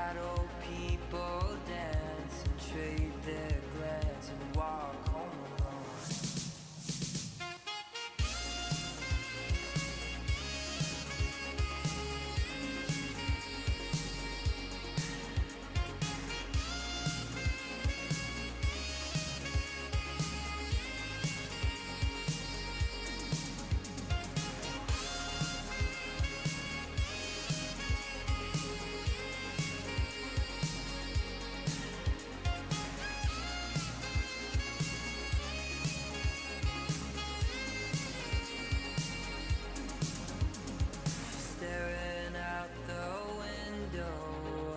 shadow people dance and trade their glance and walk home alone. Staring out the window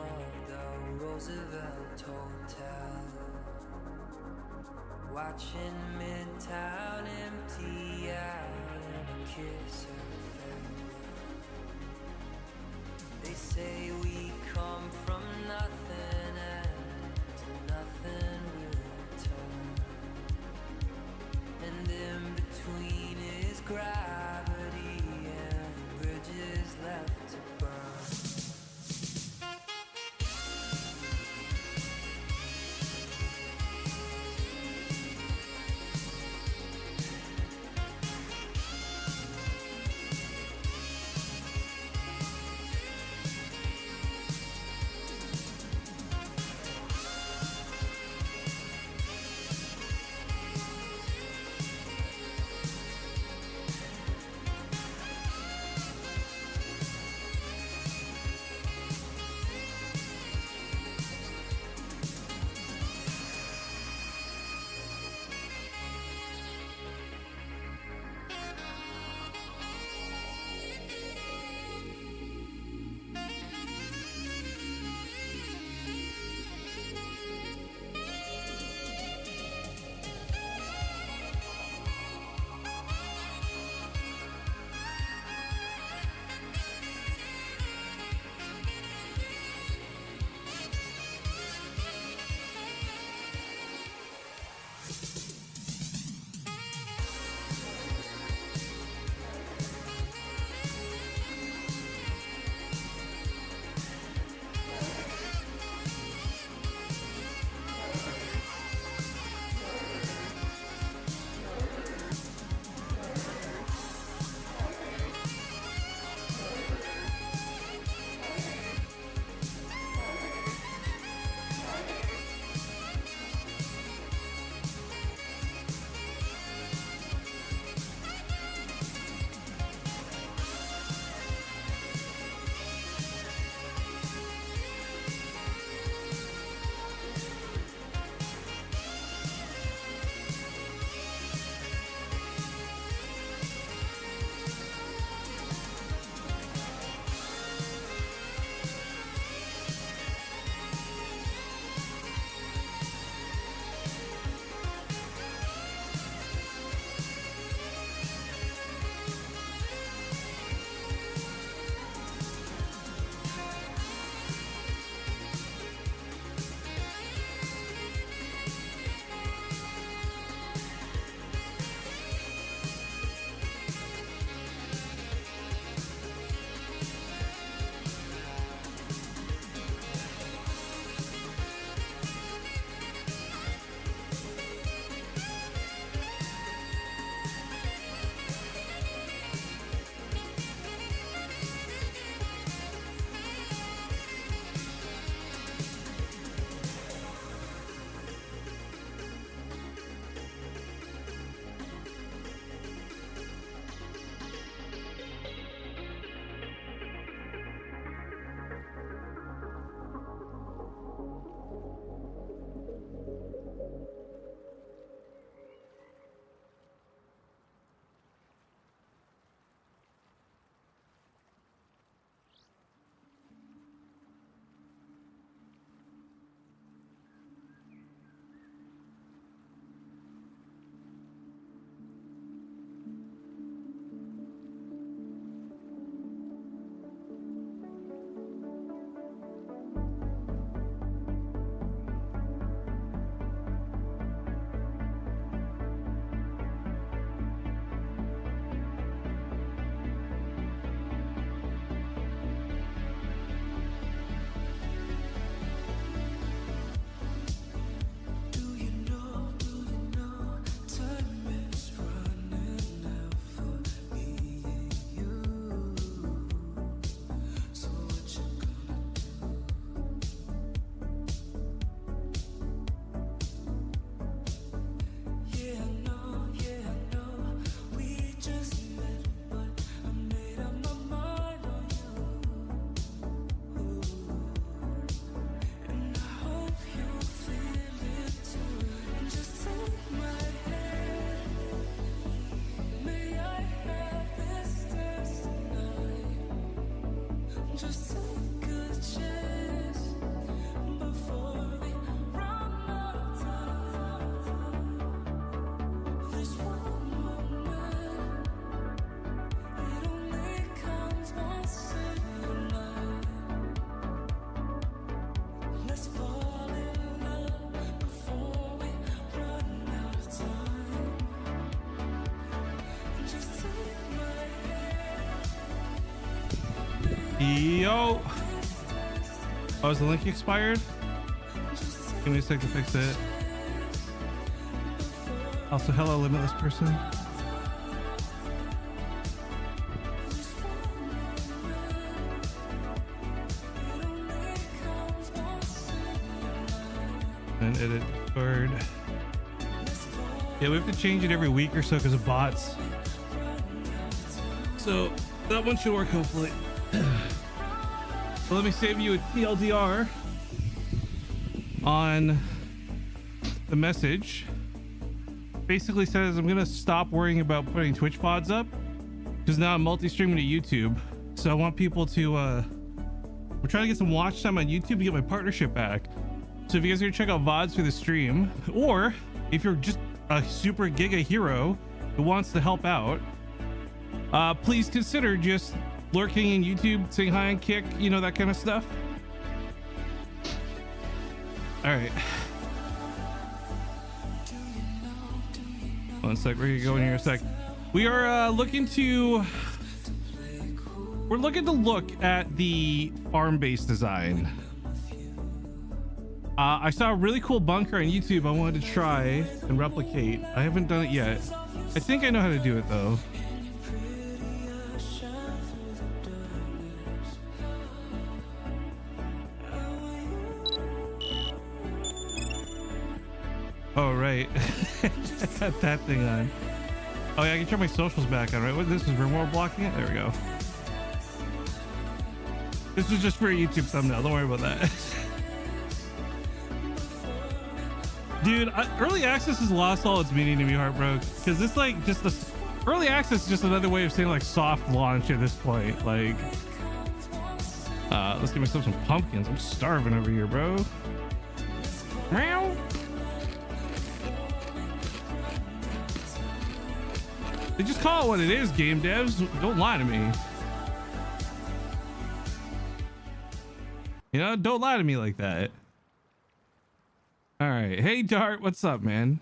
of the Roosevelt Hotel, watching Midtown empty out and a kiss her farewell. They say we come from nothing and to nothing we'll return, and in between is gravity and bridges left to burn. Yo. Oh, is the link expired? Give me a sec to fix it. Also, hello, limitless person. And edit Discord. Yeah, we have to change it every week or so because of bots. So that one should work hopefully. So let me save you a TLDR on the message. Basically says I'm gonna stop worrying about putting Twitch VODs up because now I'm multi-streaming to YouTube. So I want people to we're trying to get some watch time on YouTube to get my partnership back. So if you guys are gonna check out VODs for the stream, or if you're just a super giga hero who wants to help out, please consider just lurking in YouTube, saying hi and Kick, you know, that kind of stuff. All right. One sec, we're gonna go in here a sec. We are looking to look at the farm-based design. I saw a really cool bunker on YouTube I wanted to try and replicate. I haven't done it yet. I think I know how to do it though. Oh, right. I got that thing on. Oh yeah, I can turn my socials back on, right? What, this is remote blocking it? There we go. This is just for a YouTube thumbnail. Don't worry about that. Dude, early access has lost all its meaning to me, Heartbroke, because it's like just the early access is just another way of saying like soft launch at this point. Like, let's get myself some pumpkins. I'm starving over here, bro. Meow. They just call it what it is, game devs. Don't lie to me. You know, don't lie to me like that. All right. Hey, Dart, what's up, man?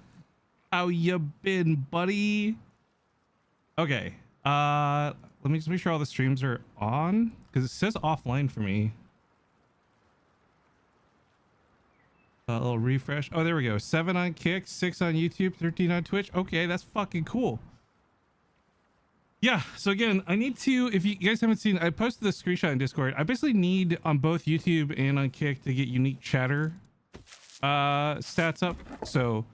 How you been, buddy? Okay. Let me just make sure all the streams are on because it says offline for me. A little refresh. Oh, there we go. 7 on Kick, 6 on YouTube, 13 on Twitch. Okay, that's fucking cool. Yeah, so again, I need to, if you guys haven't seen, I posted the screenshot in Discord. I basically need on both YouTube and on Kick to get unique chatter stats up. So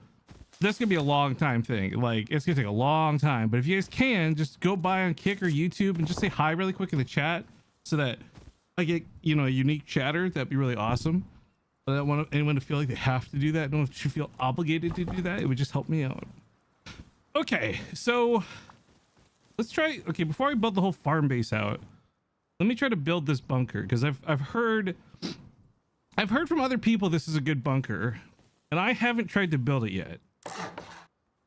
that's gonna be a long time thing. Like, it's gonna take a long time, but if you guys can just go by on Kick or YouTube and just say hi really quick in the chat so that I get, you know, a unique chatter, that'd be really awesome. I don't want anyone to feel like they have to do that. I don't want you to feel obligated to do that. It would just help me out. Okay, so let's try. Okay, before I build the whole farm base out, let me try to build this bunker because I've heard from other people this is a good bunker, and I haven't tried to build it yet.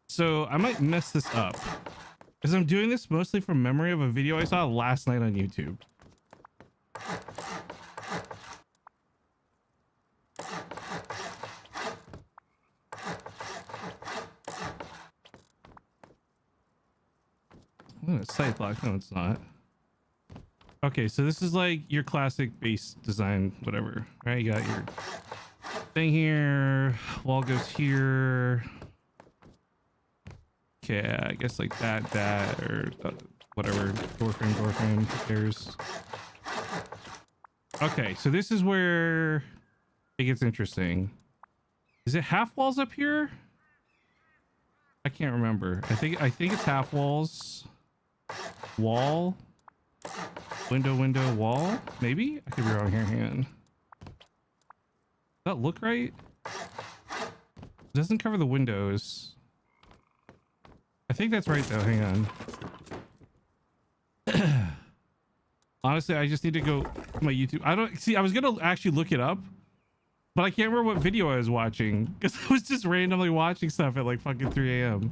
So I might mess this up because I'm doing this mostly from memory of a video I saw last night on YouTube. Oh, it's site block. No, it's not. Okay, so this is like your classic base design, whatever, right? You got your thing here, wall goes here. Okay, I guess like that, or whatever, door frame, there's. Okay, so this is where it gets interesting. Is it half walls up here? I can't remember. I think it's half walls. Wall, window, wall. Maybe I could be wrong here. Hang on. Does that look right? It doesn't cover the windows. I think that's right though. Hang on. Honestly, I just need to go to my YouTube. I don't see. I was gonna actually look it up, but I can't remember what video I was watching because I was just randomly watching stuff at like fucking 3 a.m.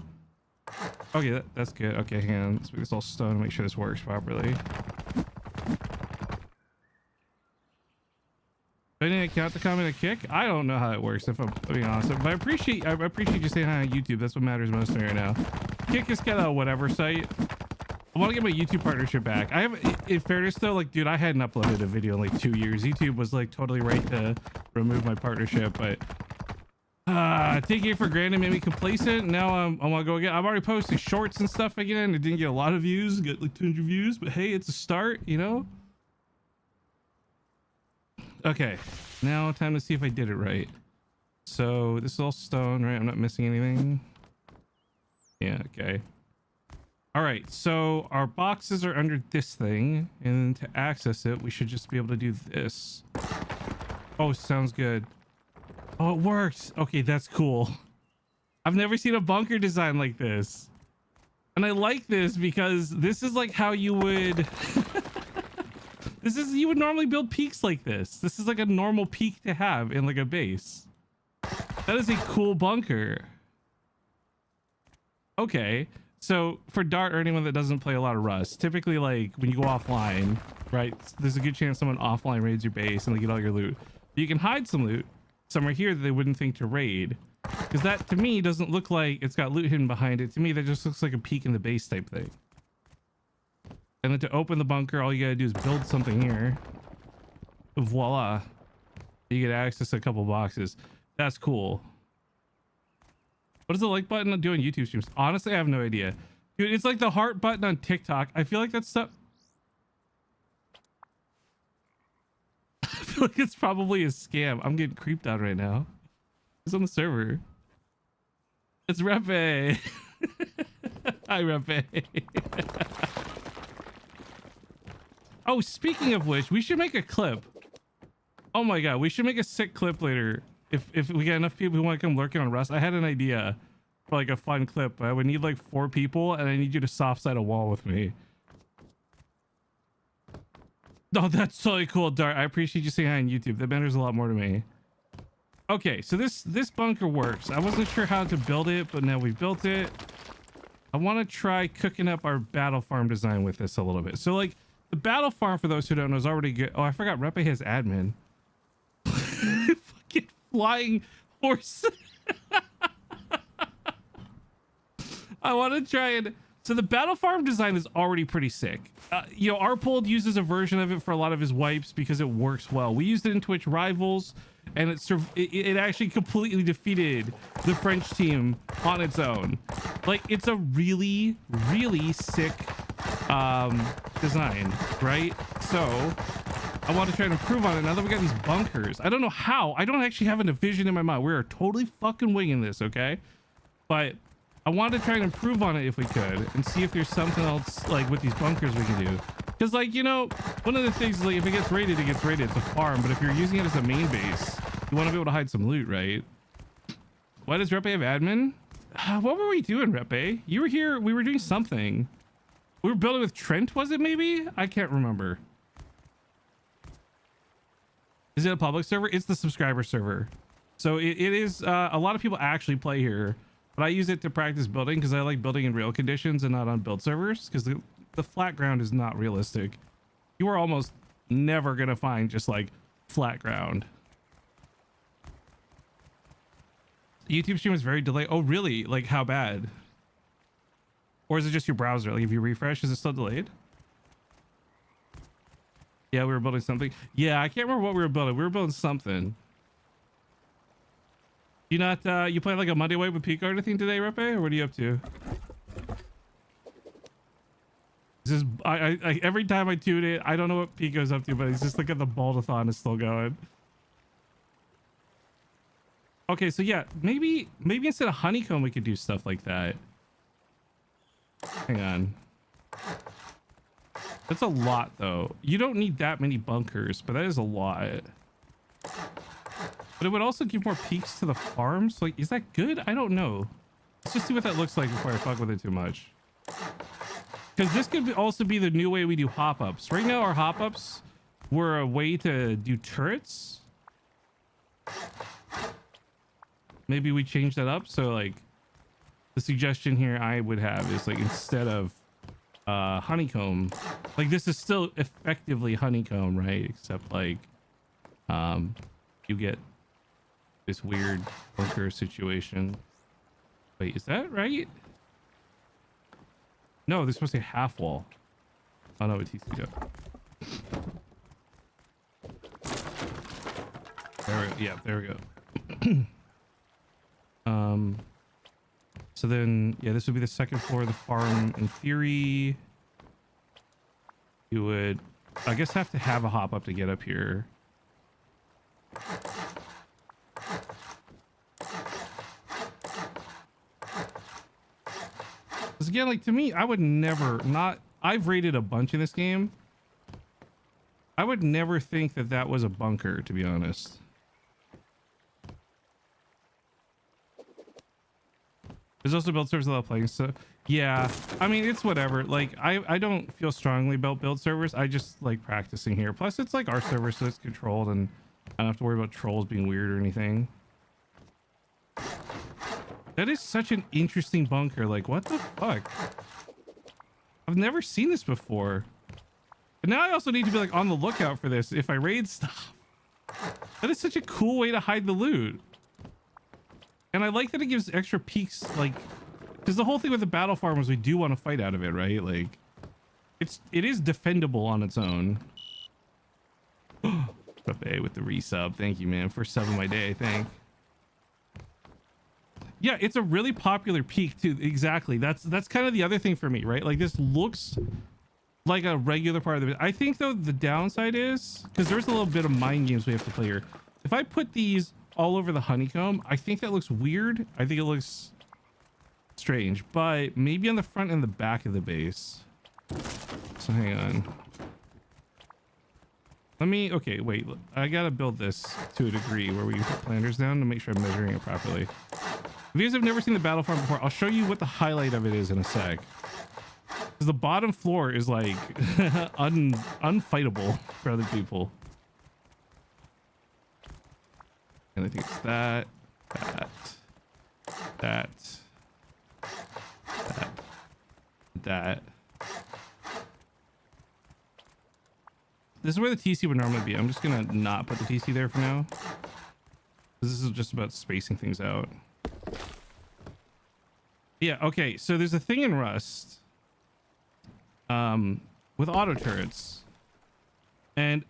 Okay, that's good. Okay, hang on. Let's make this all stone. Make sure this works properly. I didn't count the comment a Kick. I don't know how it works, if I'm being honest. But I appreciate you saying hi on YouTube. That's what matters most to me right now. Kick is kind of a whatever site. I want to get my YouTube partnership back. I have, in fairness though, like, dude, I hadn't uploaded a video in like 2 years. YouTube was like totally right to remove my partnership, but taking it for granted made me complacent. Now I want to go again. I'm already posting shorts and stuff again. It didn't get a lot of views, get like 200 views, but hey, it's a start, you know? Okay, now time to see if I did it right. So this is all stone, right? I'm not missing anything. Yeah, okay. All right, so our boxes are under this thing, and to access it, we should just be able to do this. Oh, sounds good. Oh, it works. Okay, that's cool. I've never seen a bunker design like this. And I like this because this is like how you would... you would normally build peaks like this. This is like a normal peak to have in like a base. That is a cool bunker. Okay. So for Dart or anyone that doesn't play a lot of Rust, typically like when you go offline, right? There's a good chance someone offline raids your base and they get all your loot. You can hide some loot somewhere here that they wouldn't think to raid. Because that to me doesn't look like it's got loot hidden behind it. To me, that just looks like a peek in the base type thing. And then to open the bunker, all you gotta do is build something here. Voila. You get access to a couple boxes. That's cool. What does the like button do on YouTube streams? Honestly, I have no idea. Dude, it's like the heart button on TikTok. I feel like that stuff... I feel like it's probably a scam. I'm getting creeped out right now. It's on the server. It's Repe. Hi, Repe. Oh, speaking of which, we should make a clip. Oh my god, we should make a sick clip later. If we get enough people who want to come lurking on Rust. I had an idea for like a fun clip. I would need like 4 people, and I need you to soft side a wall with me. Oh, that's totally cool, Dart. I appreciate you saying hi on YouTube. That matters a lot more to me. Okay, so this bunker works. I wasn't sure how to build it, but now we've built it. I want to try cooking up our battle farm design with this a little bit. So like the battle farm, for those who don't know, is already good. Oh, I forgot Repe has admin. Fucking flying horse. I want to try and... So the battle farm design is already pretty sick. You know, Arpold uses a version of it for a lot of his wipes because it works well. We used it in Twitch Rivals, and it actually completely defeated the French team on its own. Like, it's a really, really sick design, right? So I want to try and improve on it now that we got these bunkers. I don't know how. I don't actually have a vision in my mind. We are totally fucking winging this, okay? But I wanted to try and improve on it if we could, and see if there's something else like with these bunkers we can do. Because, like, you know, one of the things is, like, if it gets raided, it gets raided. It's a farm. But if you're using it as a main base, you want to be able to hide some loot, right? Why does Repe have admin? What were we doing, Repe? You were here. We were doing something. We were building with Trent, was it maybe? I can't remember. Is it a public server? It's the subscriber server. So it is, a lot of people actually play here. But I use it to practice building because I like building in real conditions and not on build servers, because the flat ground is not realistic. You are almost never going to find just like flat ground. YouTube stream is very delayed. Oh, really? Like, how bad? Or is it just your browser? Like, if you refresh, is it still delayed? Yeah, we were building something. Yeah, I can't remember what we were building. We were building something. You not you play like a Monday Wipe with Pico or anything today, Repe? Or what are you up to? This is I every time I tune it, I don't know what Pico's up to, but he's just looking at the Baldathon is still going. Okay, so yeah, maybe instead of honeycomb we could do stuff like that. Hang on. That's a lot though. You don't need that many bunkers, but that is a lot. But it would also give more peaks to the farms. Like, is that good? I don't know. Let's just see what that looks like before I fuck with it too much. Because this could also be the new way we do hop-ups. Right now, our hop-ups were a way to do turrets. Maybe we change that up. So, like, the suggestion here I would have is, like, instead of honeycomb, like, this is still effectively honeycomb, right? Except, like, you get this weird bunker situation. Wait, is that right? No, they're supposed to be half wall. Oh no, TC go. There we go. Yeah, there we go. So then, yeah, this would be the second floor of the farm. In theory, you would, I guess, have to have a hop up to get up here. Because again, like, to me, I would never not, I've raided a bunch in this game. I would never think that that was a bunker, to be honest. There's also build servers that playing, so yeah, I mean, it's whatever. Like, I don't feel strongly about build servers. I just like practicing here. Plus, it's like our server, so it's controlled, and I don't have to worry about trolls being weird or anything. That is such an interesting bunker. Like, what the fuck? I've never seen this before. But now I also need to be like on the lookout for this if I raid stuff. That is such a cool way to hide the loot. And I like that it gives extra peeks, like, because the whole thing with the battle farm is we do want to fight out of it, right? Like, it is defendable on its own. Buffet with the resub. Thank you, man, for subbing my day, I think. Yeah, it's a really popular peak too. Exactly. That's kind of the other thing for me, right? Like, this looks like a regular part of the, I think though the downside is, because there's a little bit of mind games we have to play here. If I put these all over the honeycomb, I think that looks weird. I think it looks strange, but maybe on the front and the back of the base. So hang on. Let me, okay, wait, I gotta build this to a degree where we can put planters down to make sure I'm measuring it properly. If you guys have never seen the battle farm before, I'll show you what the highlight of it is in a sec. Because the bottom floor is like unfightable for other people. And I think it's that. This is where the TC would normally be. I'm just gonna not put the TC there for now. This is just about spacing things out. Yeah, okay, so there's a thing in Rust with auto turrets. And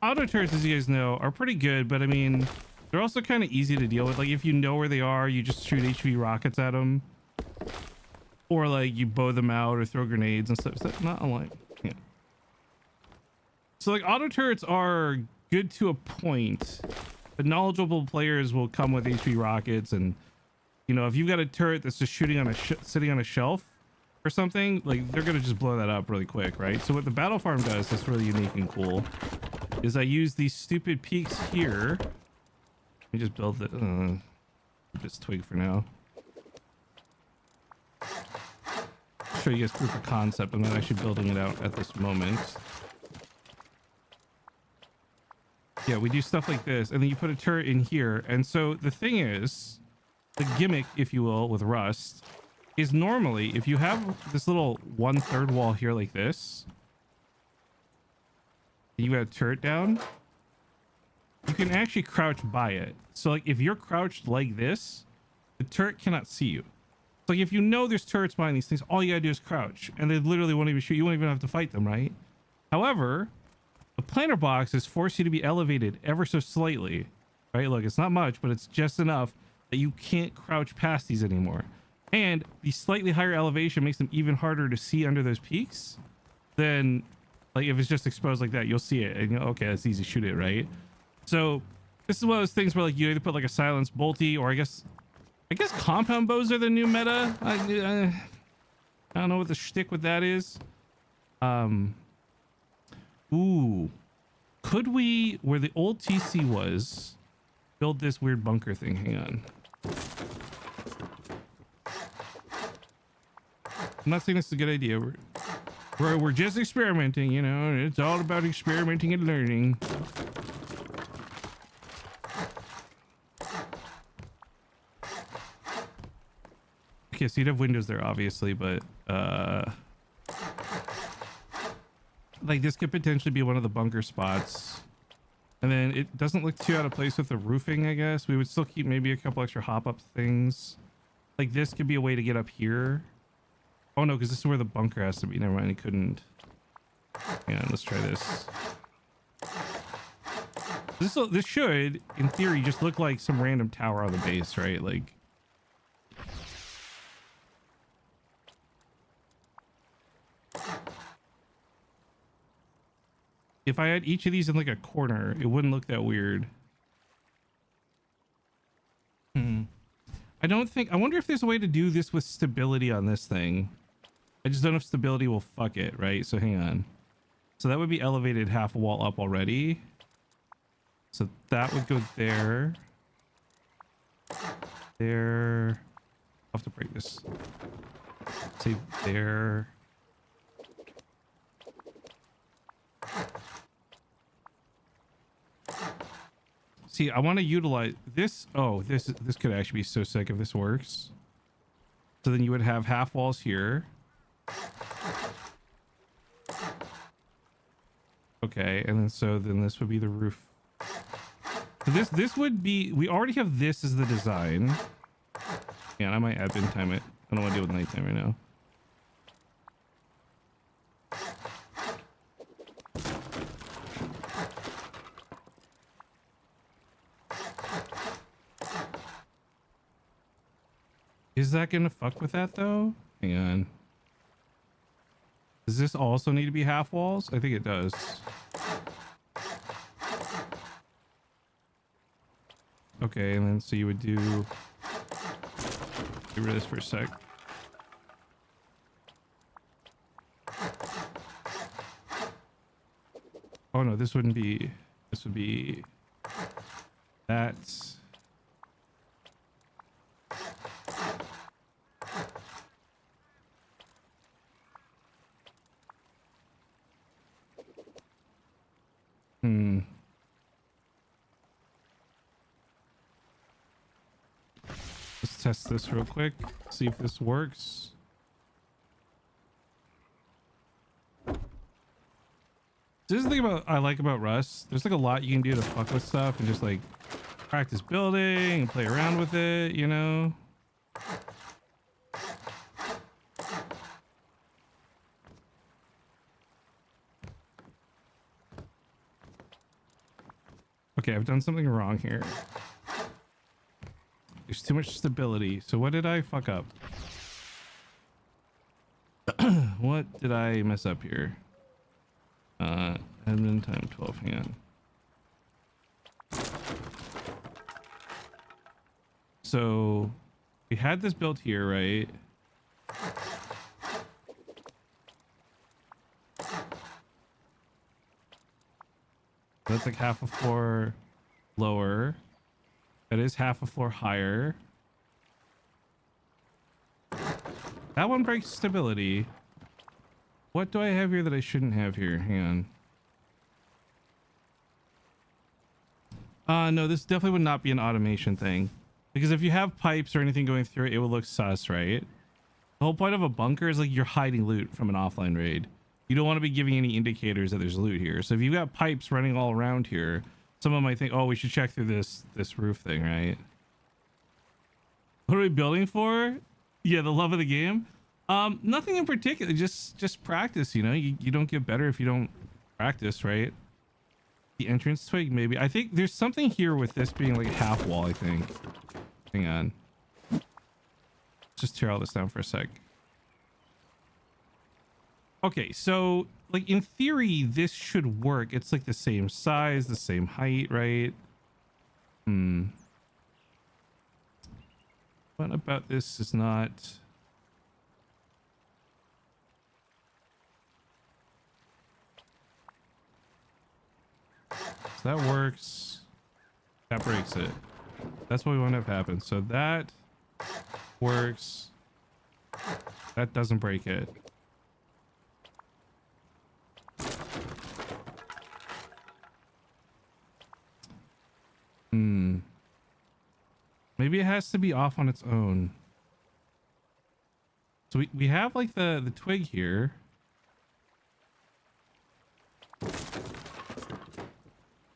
auto turrets, as you guys know, are pretty good, but I mean, they're also kind of easy to deal with. Like, if you know where they are, you just shoot HV rockets at them. Or like you bow them out or throw grenades and stuff. Is that not online? Yeah. So like auto turrets are good to a point, but knowledgeable players will come with HV rockets, and you know, if you've got a turret that's just shooting on a sitting on a shelf or something, like they're gonna just blow that up really quick, right? So what the battle farm does that's really unique and cool is I use these stupid peaks here. Let me just build the just twig for now. Show you guys proof of concept. I'm not actually building it out at this moment. Yeah, we do stuff like this, and then you put a turret in here. And so the thing is, the gimmick, if you will, with Rust is normally if you have this little 1/3 wall here like this, you got a turret down, you can actually crouch by it. So like if you're crouched like this, the turret cannot see you. So like if you know there's turrets behind these things, all you gotta do is crouch, and they literally won't even shoot. You won't even have to fight them, right? However, the planter boxes force you to be elevated ever so slightly, right? Look, it's not much, but it's just enough that you can't crouch past these anymore. And the slightly higher elevation makes them even harder to see under those peaks than like if it's just exposed like that. You'll see it and you go, okay, that's easy, shoot it, right? So this is one of those things where like you either put like a silenced bolty, or I guess compound bows are the new meta. I don't know what the shtick with that is. Ooh, could we, where the old TC was, build this weird bunker thing? Hang on. I'm not saying this is a good idea. We're just experimenting, you know. It's all about experimenting and learning. Okay, so you'd have windows there, obviously, but like this could potentially be one of the bunker spots. And then it doesn't look too out of place with the roofing, I guess. We would still keep maybe a couple extra hop-up things. Like this could be a way to get up here. Oh no, because this is where the bunker has to be. Never mind, it couldn't. Yeah, let's try this. This should, in theory, just look like some random tower on the base, right? Like, if I had each of these in like a corner, it wouldn't look that weird. I don't think. I wonder if there's a way to do this with stability on this thing. I just don't know if stability will fuck it, right? So hang on. So that would be elevated half a wall up already. So that would go there. There. I'll have to break this. Say there. See, I want to utilize this. Oh, this could actually be so sick if this works. So then you would have half walls here. Okay, and then this would be the roof. So this would be, we already have this as the design. Yeah, and I might admin time it. I don't want to deal with nighttime right now. Is that gonna fuck with that though? Hang on. Does this also need to be half walls? I think it does. Okay, and then so you would do, get rid of this for a sec. Oh no, this wouldn't be, this would be that. Let's test this real quick. See if this works. This is the thing about I like about Rust. There's like a lot you can do to fuck with stuff and just like practice building and play around with it, you know? Okay, I've done something wrong here. There's too much stability. So what did I fuck up? What did I mess up here? Admin time 12, hang on. So we had this built here, right? That's like half a floor lower. That is half a floor higher. That one breaks stability. What do I have here that I shouldn't have here? Hang on. No, this definitely would not be an automation thing. Because if you have pipes or anything going through it, it will look sus, right? The whole point of a bunker is like you're hiding loot from an offline raid. You don't want to be giving any indicators that there's loot here. So if you've got pipes running all around here, someone might think, oh, we should check through this roof thing, right? What are we building for? Yeah, the love of the game. Nothing in particular, just practice, you know? You don't get better if you don't practice, right? The entrance twig, maybe. I think there's something here with this being like a half wall, I think. Hang on. Let's just tear all this down for a sec. Okay, so like in theory, this should work. It's like the same size, the same height, right? What about this is not... So that works. That breaks it. That's what we want to have happen. So that works. That doesn't break it. Maybe it has to be off on its own. So we have like the twig here.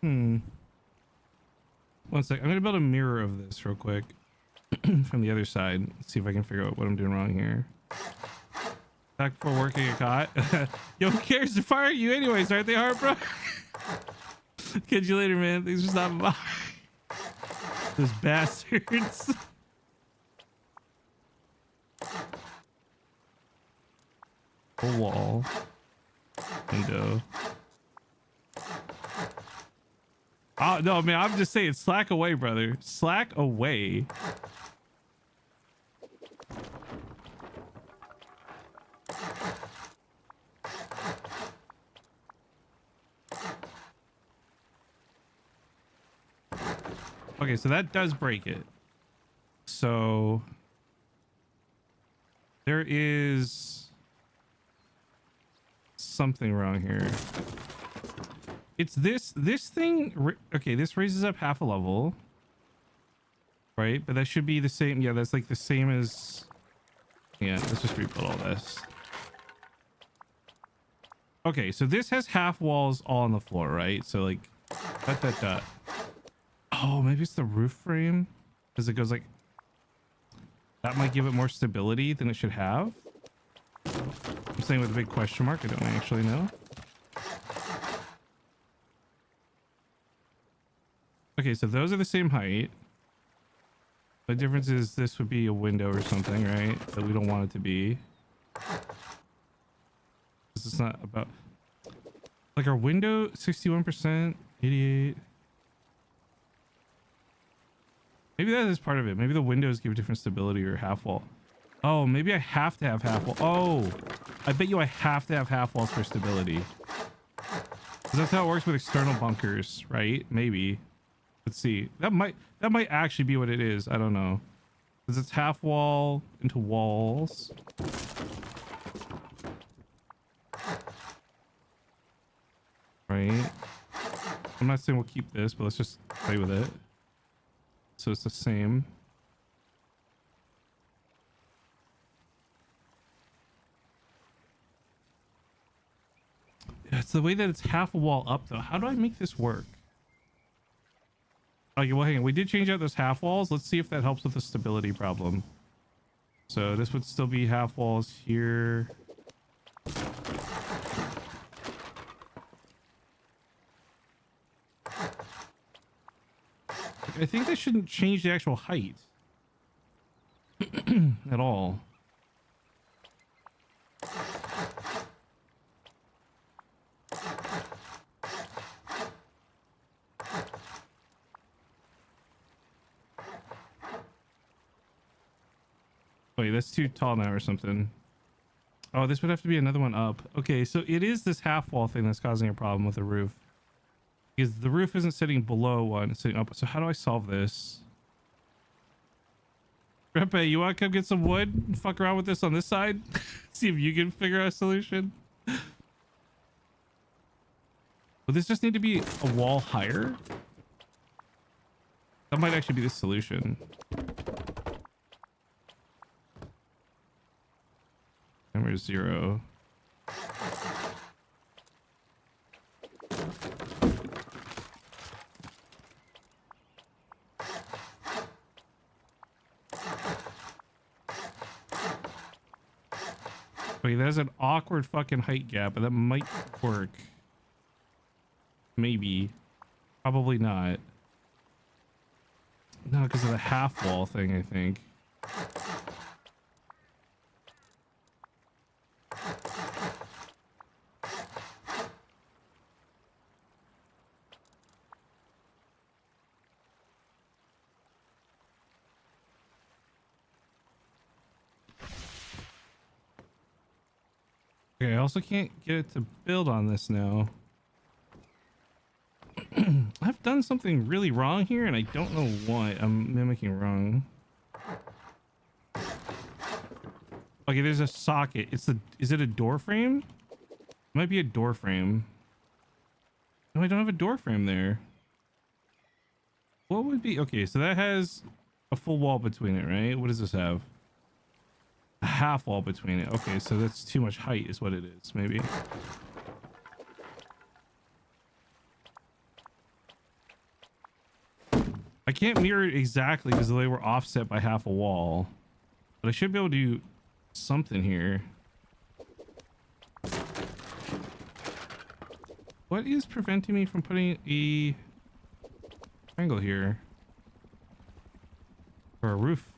One sec. I'm gonna build a mirror of this real quick from the other side. Let's see if I can figure out what I'm doing wrong here. Back before working a cot. Yo, who cares? They're firing you anyways, aren't they, hard, bro? Catch you later, man. Things just not by. Those bastards. A wall. Window. Oh, no, man, I'm just saying, slack away, brother. Slack away. Okay, so that does break it. So there is something wrong here. It's this thing. Okay, this raises up half a level, right? But that should be the same. Yeah, that's like the same as. Yeah, let's just rebuild all this. Okay, so this has half walls all on the floor, right? So like, that. Oh, maybe it's the roof frame, because it goes like. That might give it more stability than it should have. I'm saying with a big question mark. I don't actually know. Okay, so those are the same height. The difference is this would be a window or something, right? That we don't want it to be. This is not about... Like our window, 61%, 88. Maybe that is part of it. Maybe the windows give different stability or half wall. Oh, maybe I have to have half wall. Oh, I bet you I have to have half walls for stability. Because that's how it works with external bunkers, right? Maybe. Let's see. That might actually be what it is. I don't know. Because it's half wall into walls. Right? I'm not saying we'll keep this, but let's just play with it. So it's the same. Yeah, it's the way that it's half a wall up though. How do I make this work? Okay, well, hang on. We did change out those half walls. Let's see if that helps with the stability problem. So this would still be half walls here. I think that shouldn't change the actual height at all. Wait, that's too tall now or something. Oh, this would have to be another one up. Okay, so it is this half wall thing that's causing a problem with the roof. Because the roof isn't sitting below one, it's sitting up. So how do I solve this? Repe, you want to come get some wood and fuck around with this on this side? See if you can figure out a solution. Would this just need to be a wall higher? That might actually be the solution. Number 0. Okay, there's an awkward fucking height gap, but that might work. Maybe. Probably not. No, because of the half wall thing, I think. Okay, I also can't get it to build on this now. I've done something really wrong here, and I don't know what I'm mimicking wrong. Okay, there's a socket. Is it a door frame? It might be a door frame. No, I don't have a door frame there. What would be... Okay, so that has a full wall between it, right? What does this have? A half wall between it. Okay, so that's too much height is what it is, maybe. I can't mirror it exactly because the way we're offset by half a wall. But I should be able to do something here. What is preventing me from putting a triangle here? Or a roof?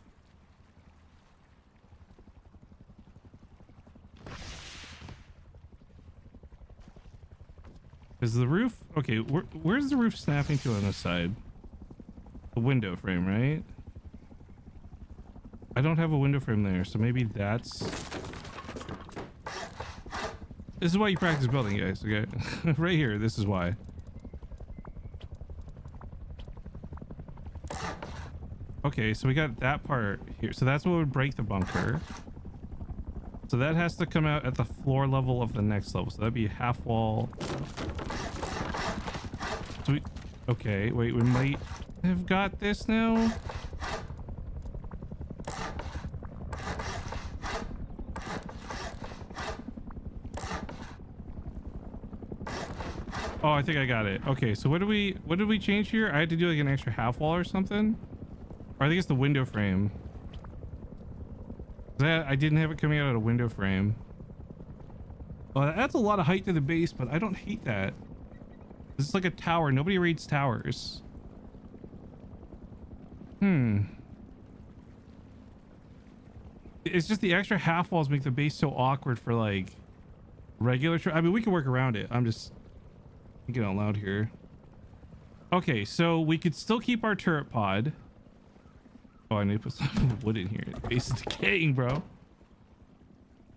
Is the roof... Okay, where's the roof snapping to on this side? The window frame, right? I don't have a window frame there, so maybe that's... This is why you practice building, guys, okay? Right here, this is why. Okay, so we got that part here. So that's what would break the bunker. So that has to come out at the floor level of the next level. So that'd be half wall. So we... Okay, wait, we might have got this now. Oh, I think I got it. Okay, so what did we change here? I had to do like an extra half wall or something. Or I think it's the window frame. I didn't have it coming out of a window frame. Well, that's a lot of height to the base, but I don't hate that. This is like a tower. Nobody reads towers. It's just the extra half walls make the base so awkward for like regular... I mean, we can work around it. I'm just thinking out loud here. Okay, so we could still keep our turret pod. Oh, I need to put some wood in here. The base is decaying, bro.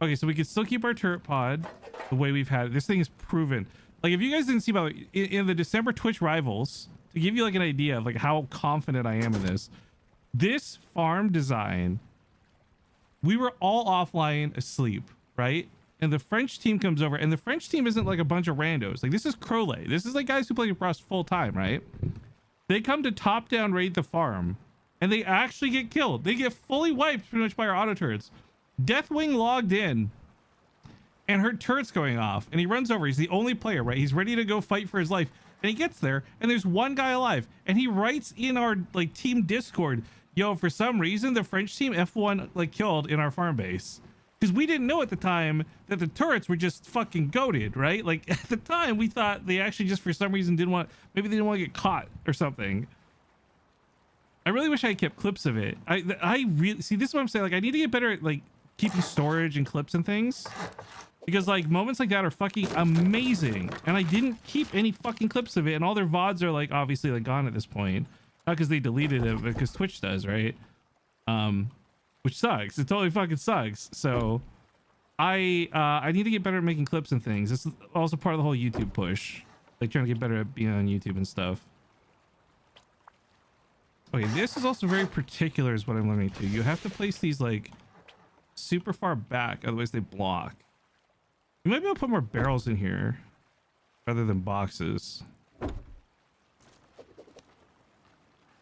Okay, so we could still keep our turret pod the way we've had it. This thing is proven. Like, if you guys didn't see, by the way, in the December Twitch Rivals, to give you like an idea of like how confident I am in this farm design, we were all offline asleep, right? And the French team comes over, and the French team isn't like a bunch of randos. Like, this is Crowley. This is like guys who play Rust full time, right? They come to top down raid the farm, and they actually get killed. They get fully wiped pretty much by our auto turrets. Deathwing logged in, and her turret's going off, and he runs over. He's the only player, right? He's ready to go fight for his life, and he gets there, and there's one guy alive, and he writes in our like team Discord, yo, for some reason the French team F1 like killed in our farm base. Because we didn't know at the time that the turrets were just fucking goated, right? Like, at the time, we thought they actually just for some reason maybe they didn't want to get caught or something. I really wish I had kept clips of it. I really... See, this is what I'm saying. Like, I need to get better at, like, keeping storage and clips and things. Because, like, moments like that are fucking amazing. And I didn't keep any fucking clips of it. And all their VODs are, like, obviously, like, gone at this point. Not because they deleted it, but because Twitch does, right? Which sucks. It totally fucking sucks. So I need to get better at making clips and things. This is also part of the whole YouTube push, like trying to get better at being on YouTube and stuff. Okay, this is also very particular is what I'm learning too. You have to place these like super far back, otherwise they block. You might be able to put more barrels in here rather than boxes.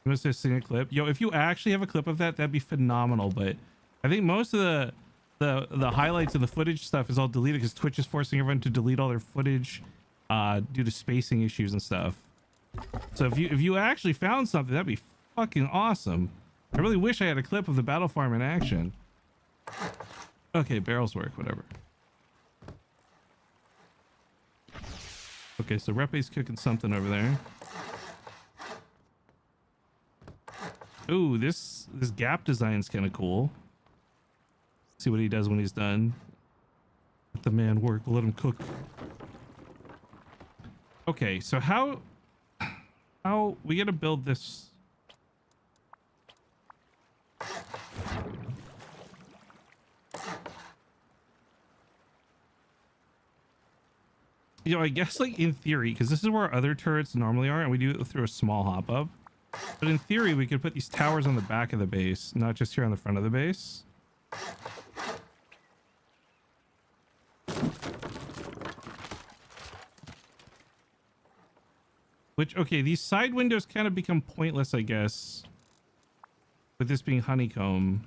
I'm just seeing a clip. Yo, if you actually have a clip of that, that'd be phenomenal. But I think most of the highlights of the footage stuff is all deleted because Twitch is forcing everyone to delete all their footage due to spacing issues and stuff. So if you actually found something, that'd be fucking awesome. I really wish I had a clip of the battle farm in action. Okay, barrels work, whatever. Okay, so Repe's cooking something over there. Ooh, this gap design's kind of cool. See what he does when he's done. Let the man work. We'll let him cook. Okay, so how we gotta build this? You know, I guess like in theory, because this is where our other turrets normally are, and we do it through a small hop up. But in theory, we could put these towers on the back of the base, not just here on the front of the base. Which, okay, these side windows kind of become pointless, I guess, with this being honeycomb.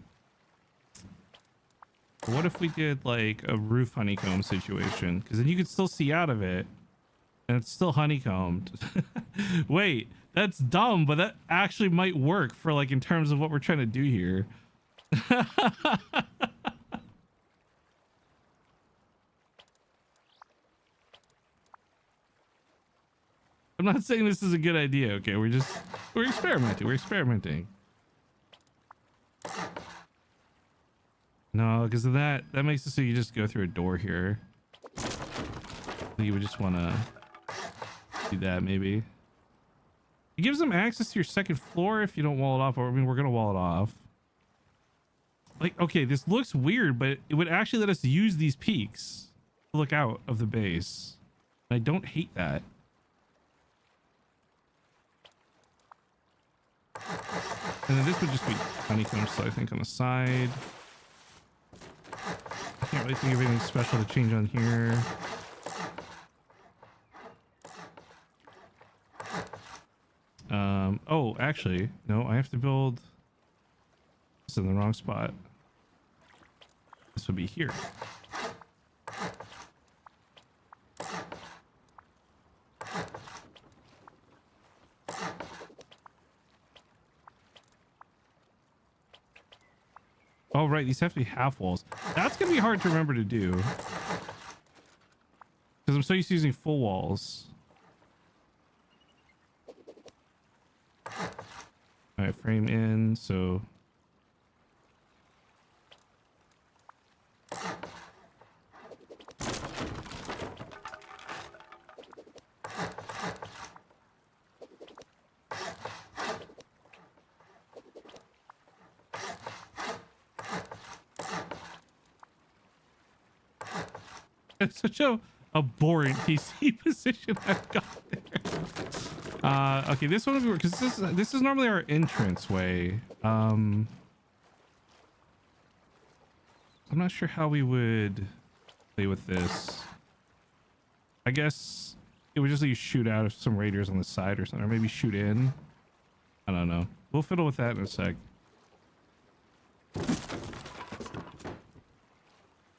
But what if we did like a roof honeycomb situation? Because then you could still see out of it, and it's still honeycombed. Wait. That's dumb, but that actually might work for like in terms of what we're trying to do here. I'm not saying this is a good idea. Okay, we're experimenting. We're experimenting. No, because of that makes it so you just go through a door here. You would just want to do that maybe. It gives them access to your second floor if you don't wall it off. Or I mean, we're gonna wall it off. Like, okay, this looks weird, but it would actually let us use these peaks to look out of the base. And I don't hate that. And then this would just be honeycomb, so I think on the side. I can't really think of anything special to change on here. Oh, actually, no, I have to build this in the wrong spot. This would be here. Oh, right, these have to be half walls. That's gonna be hard to remember to do. Because I'm so used to using full walls. Alright, frame in, so... It's such a boring TC position I've got there. Okay, this one will be because this is normally our entrance way. I'm not sure how we would play with this. I guess it would just let you shoot out of some raiders on the side or something, or maybe shoot in. I don't know. We'll fiddle with that in a sec.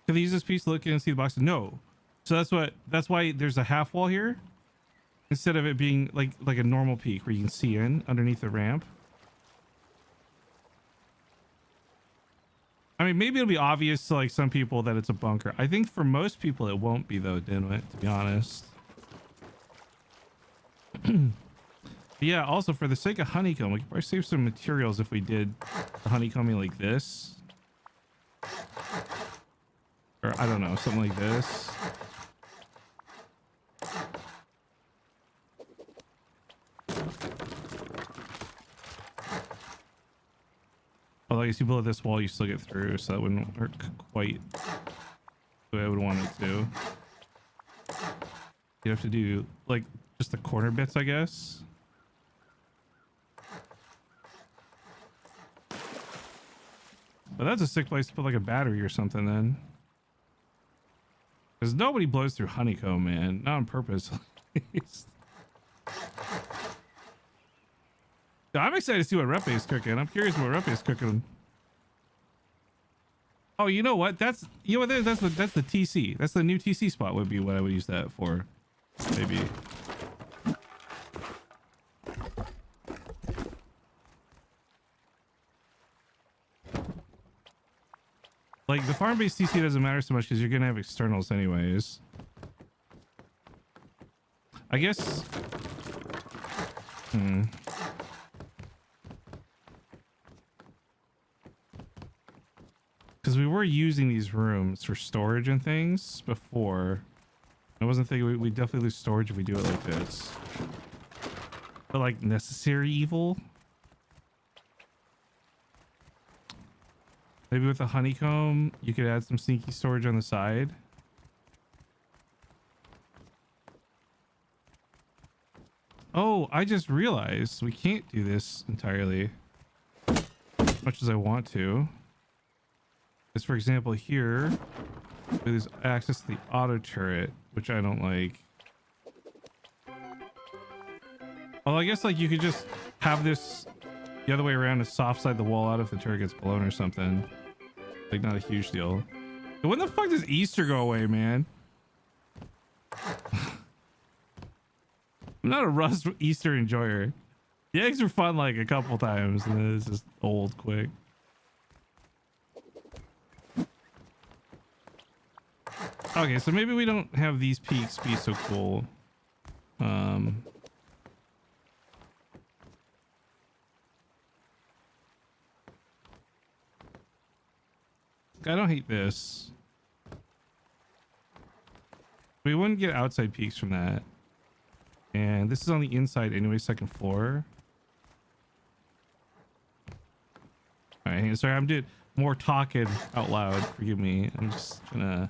Can they use this piece to look in and see the boxes? No. So that's why there's a half wall here instead of it being like a normal peak where you can see in underneath the ramp. I mean, maybe it'll be obvious to like some people that it's a bunker. I think for most people it won't be though, Dinwit, to be honest. Yeah, also for the sake of honeycomb, we could probably save some materials if we did the honeycombing like this. Or I don't know, something like this. Although I guess you build this wall, you still get through, so that wouldn't work quite the way I would want it to. You have to do like just the corner bits, I guess. But that's a sick place to put like a battery or something then. Because nobody blows through honeycomb, man. Not on purpose. I'm excited to see what Repe is cooking. I'm curious what Repe is cooking. Oh, you know what? That's that's the TC. That's the new TC spot would be what I would use that for. Maybe. Like the farm-based TC doesn't matter so much because you're gonna have externals anyways. I guess. Because we were using these rooms for storage and things before. I wasn't thinking we definitely lose storage if we do it like this. But like necessary evil. Maybe with a honeycomb, you could add some sneaky storage on the side. Oh, I just realized we can't do this entirely as much as I want to. Because, for example, here, there's access to the auto turret, which I don't like. Well, I guess like you could just have this the other way around to soft side the wall out if the turret gets blown or something. Like, not a huge deal. But when the fuck does Easter go away, man? I'm not a Rust Easter enjoyer. The eggs were fun like a couple times, and then it's just old quick. Okay, so maybe we don't have these peaks be so cool. I don't hate this. We wouldn't get outside peaks from that. And this is on the inside anyway, second floor. All right, sorry, I'm doing more talking out loud. Forgive me. I'm just gonna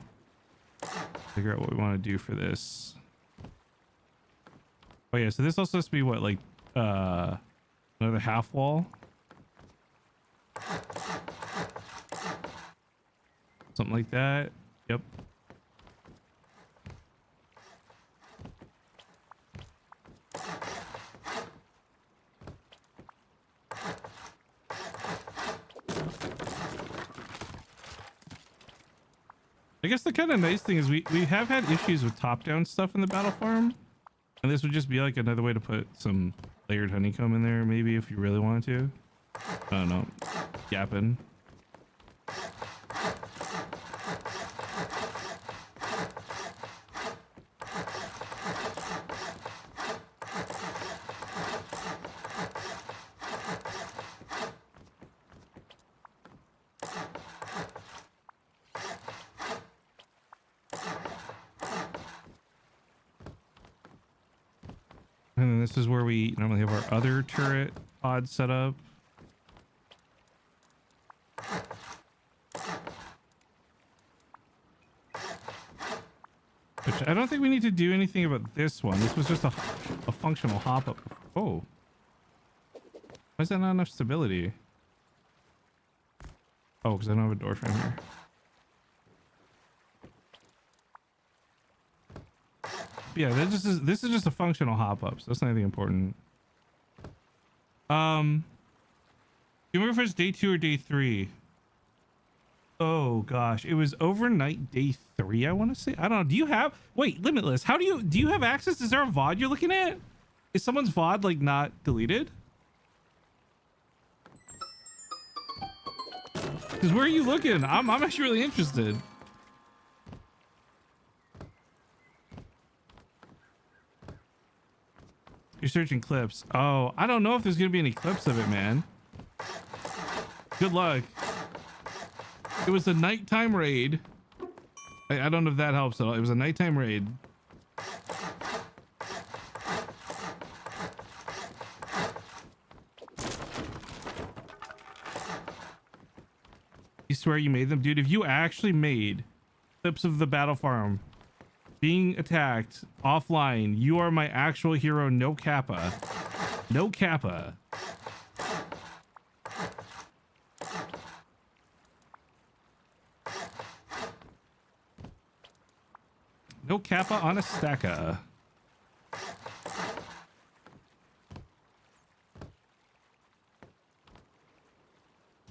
figure out what we want to do for this. Oh yeah, so this also has to be what, like another half wall? Something like that. Yep. I guess the kind of nice thing is we have had issues with top-down stuff in the battle farm, and this would just be like another way to put some layered honeycomb in there, maybe, if you really wanted to. I don't know. Yapping. And then this is where we normally have our other turret pod set up. Which I don't think we need to do anything about this one. This was just a functional hop up. Oh. Why is that not enough stability? Oh, because I don't have a door frame here. Yeah, this is just a functional hop up, so that's not anything important. Do you remember if it's day 2 or day 3? Oh gosh, it was overnight day 3, I want to say. I don't know. Do you have, wait, Limitless, how do you have access? Is there a VOD you're looking at? Is someone's VOD like not deleted? Because where are you looking? I'm actually really interested. You're searching clips. Oh, I don't know if there's gonna be any clips of it, man. Good luck. It was a nighttime raid. I don't know if that helps at all. It was a nighttime raid. You swear you made them? Dude, if you actually made clips of the battle farm being attacked offline, you are my actual hero. No kappa. No kappa. No kappa on a stacka.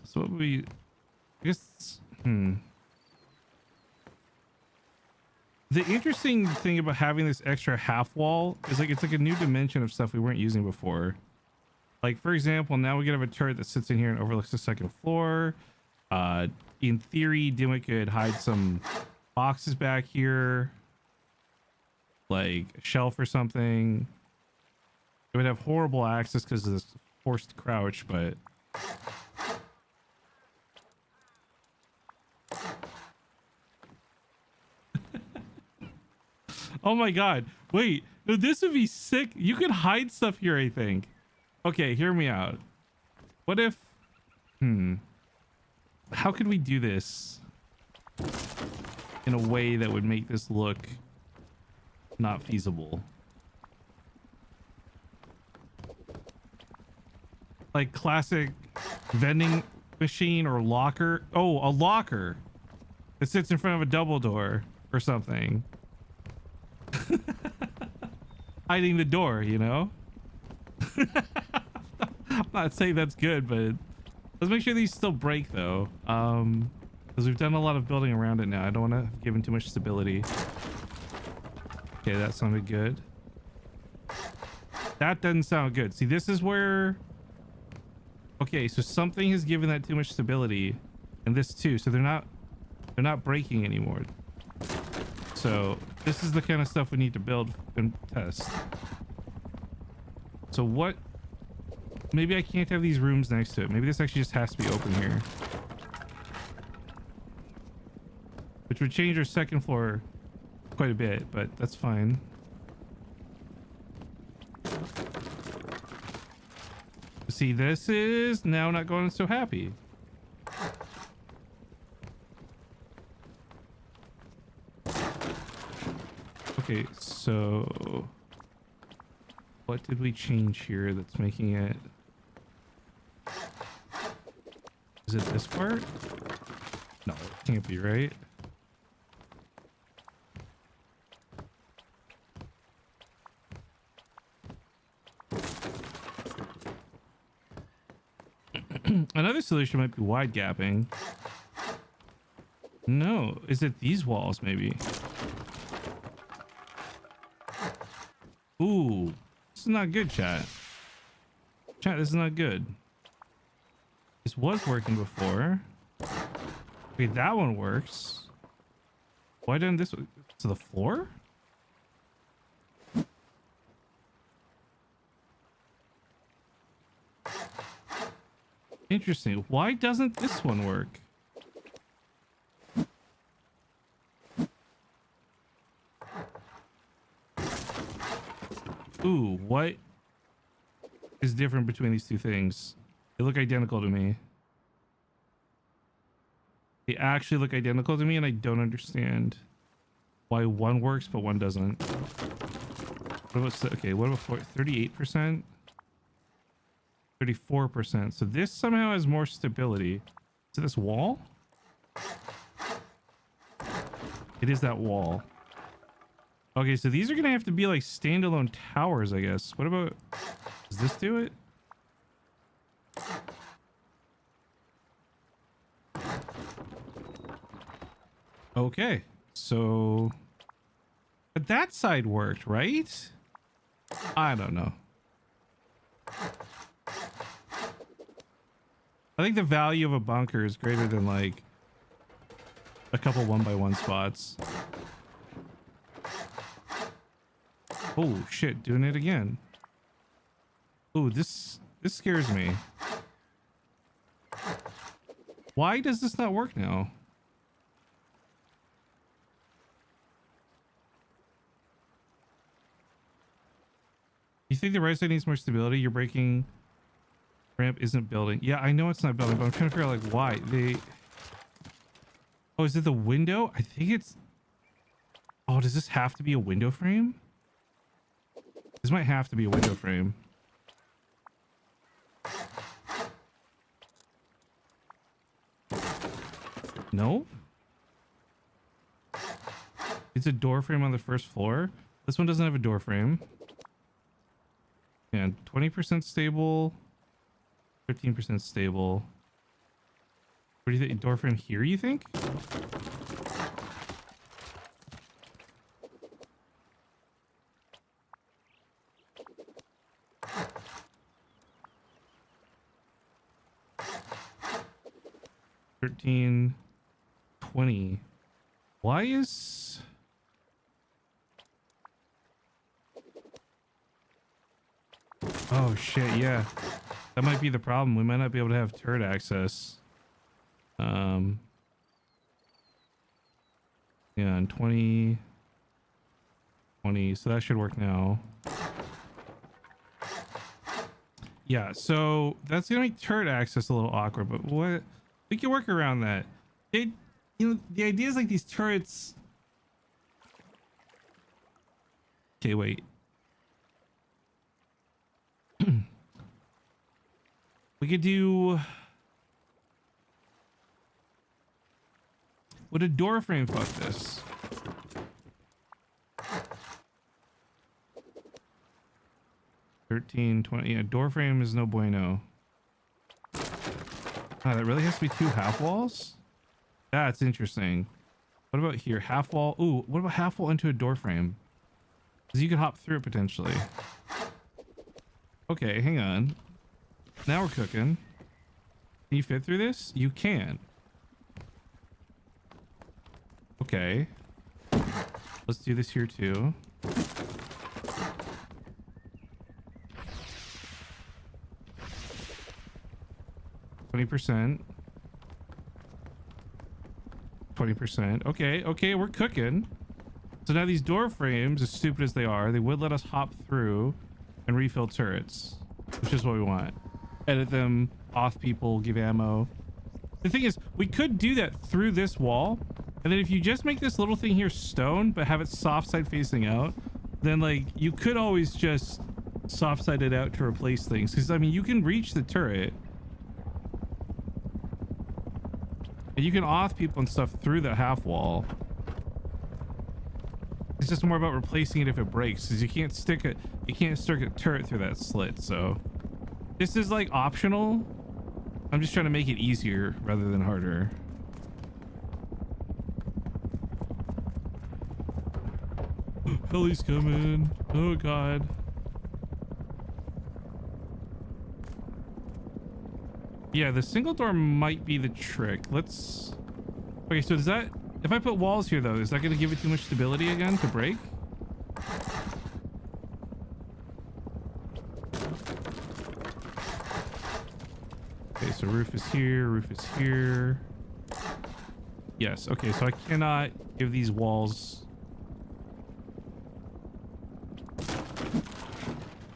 So what would we, I guess, The interesting thing about having this extra half wall is like it's like a new dimension of stuff we weren't using before. Like, for example, now we can have a turret that sits in here and overlooks the second floor. In theory, Dimwit could hide some boxes back here, like a shelf or something. It would have horrible access because of this forced crouch, but oh my god, wait, no, this would be sick. You could hide stuff here, I think. Okay, hear me out. What if, how could we do this in a way that would make this look not feasible? Like classic vending machine or locker. Oh, a locker that sits in front of a double door or something. Hiding the door, you know? I'm not saying that's good, but let's make sure these still break though. Because we've done a lot of building around it now. I don't want to give them too much stability. Okay, that sounded good. That doesn't sound good. See, this is where, okay, so something has given that too much stability, and this too. So they're not breaking anymore. So this is the kind of stuff we need to build and test. So what, maybe I can't have these rooms next to it. Maybe this actually just has to be open here. which would change our second floor quite a bit, but that's fine. See, this is now not going so happy. Okay, so what did we change here that's making it? Is it this part? No, it can't be, right? Another solution might be wide gapping. No, is it these walls maybe? Ooh, this is not good, chat. Chat, this is not good. This was working before. Okay, that one works. Why didn't this to the floor? Interesting. Why doesn't this one work? Ooh, what is different between these two things? They look identical to me. They actually look identical to me, and I don't understand why one works but one doesn't. What about, okay, what about 38%? 34%. So this somehow has more stability. Is it this wall? It is that wall. Okay, so these are gonna have to be like standalone towers, I guess. What about, does this do it? Okay, so but that side worked, right? I don't know. I think the value of a bunker is greater than like a couple 1x1 spots. Oh shit, doing it again. Oh, this scares me. Why does this not work now? You think the right side needs more stability? You're breaking. Ramp isn't building. Yeah, I know it's not building, but I'm trying to figure out like why they. Oh, is it the window? I think it's. Oh, does this have to be a window frame? This might have to be a window frame. No? It's a door frame on the first floor. This one doesn't have a door frame. And 20% stable. 13% stable. What do you think? Door frame here, you think? $13, $20. Why is... Oh shit, yeah. That might be the problem. We might not be able to have turret access. Yeah, and 20, so that should work now. Yeah, so that's gonna make turret access a little awkward, but what we can work around that. You know, the idea is like these turrets. Okay, wait. We could do. Would a door frame fuck this? $13, $20. Yeah, door frame is no bueno. Ah, that really has to be two half walls? That's interesting. What about here? Half wall. Ooh, what about half wall into a door frame? Because you could hop through it potentially. Okay, hang on. Now we're cooking. Can you fit through this? You can. Okay. Let's do this here too. 20%. Okay, okay, we're cooking. So now these door frames, as stupid as they are, they would let us hop through and refill turrets, which is what we want. Edit them, off people, give ammo. The thing is, we could do that through this wall, and then if you just make this little thing here stone, but have it soft side facing out, then like you could always just soft side it out to replace things. Because I mean, you can reach the turret, and you can off people and stuff through the half wall. It's just more about replacing it if it breaks, because you can't stick a turret through that slit. So this is like optional. I'm just trying to make it easier rather than harder. Heli's coming. Oh god. Yeah, the single door might be the trick. Let's... Okay, so does that... If I put walls here, though, is that going to give it too much stability again to break? Okay, so roof is here, roof is here. Yes, okay, so I cannot give these walls...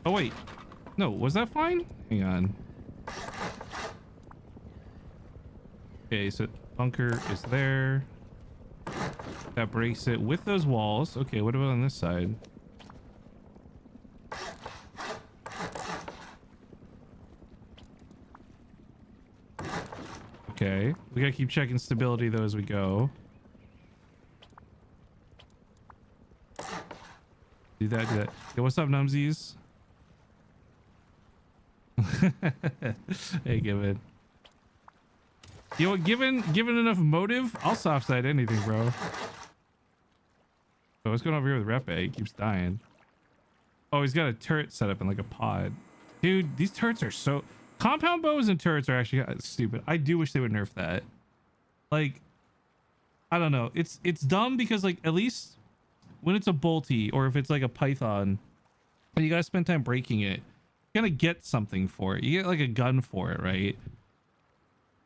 Oh, wait. No, was that fine? Hang on. Okay, so bunker is there. That breaks it with those walls. Okay, what about on this side? Okay, we gotta keep checking stability though as we go. Do that, do that. Yo, what's up, Numsies? Hey, Given. You know what, given enough motive, I'll soft side anything, bro. So what's going on over here with Repe? He keeps dying. Oh, he's got a turret set up in like a pod. Dude, these turrets are so... Compound bows and turrets are actually stupid. I do wish they would nerf that. Like, I don't know. It's dumb because like at least when it's a bolty or if it's like a python, and you gotta spend time breaking it, you're gonna get something for it. You get like a gun for it, right?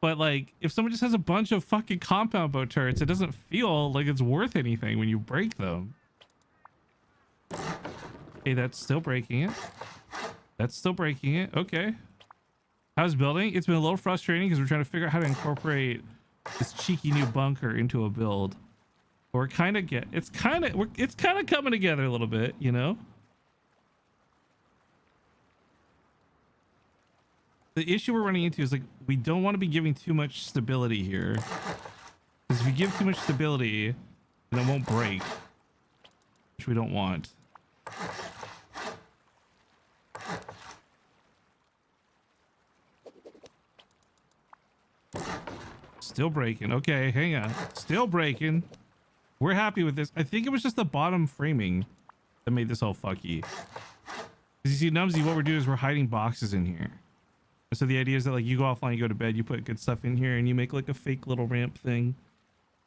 But like if someone just has a bunch of fucking compound bow turrets, it doesn't feel like it's worth anything when you break them. Okay, that's still breaking it. That's still breaking it. Okay. How's building? It's been a little frustrating because we're trying to figure out how to incorporate this cheeky new bunker into a build. We're kind of it's kind of coming together a little bit, you know? The issue we're running into is like we don't want to be giving too much stability here. Because if you give too much stability, then it won't break, which we don't want. Still breaking. Okay, hang on. Still breaking. We're happy with this. I think it was just the bottom framing that made this all fucky. Because you see, Numsy, what we're doing is we're hiding boxes in here. And so the idea is that like you go offline, you go to bed, you put good stuff in here, and you make like a fake little ramp thing,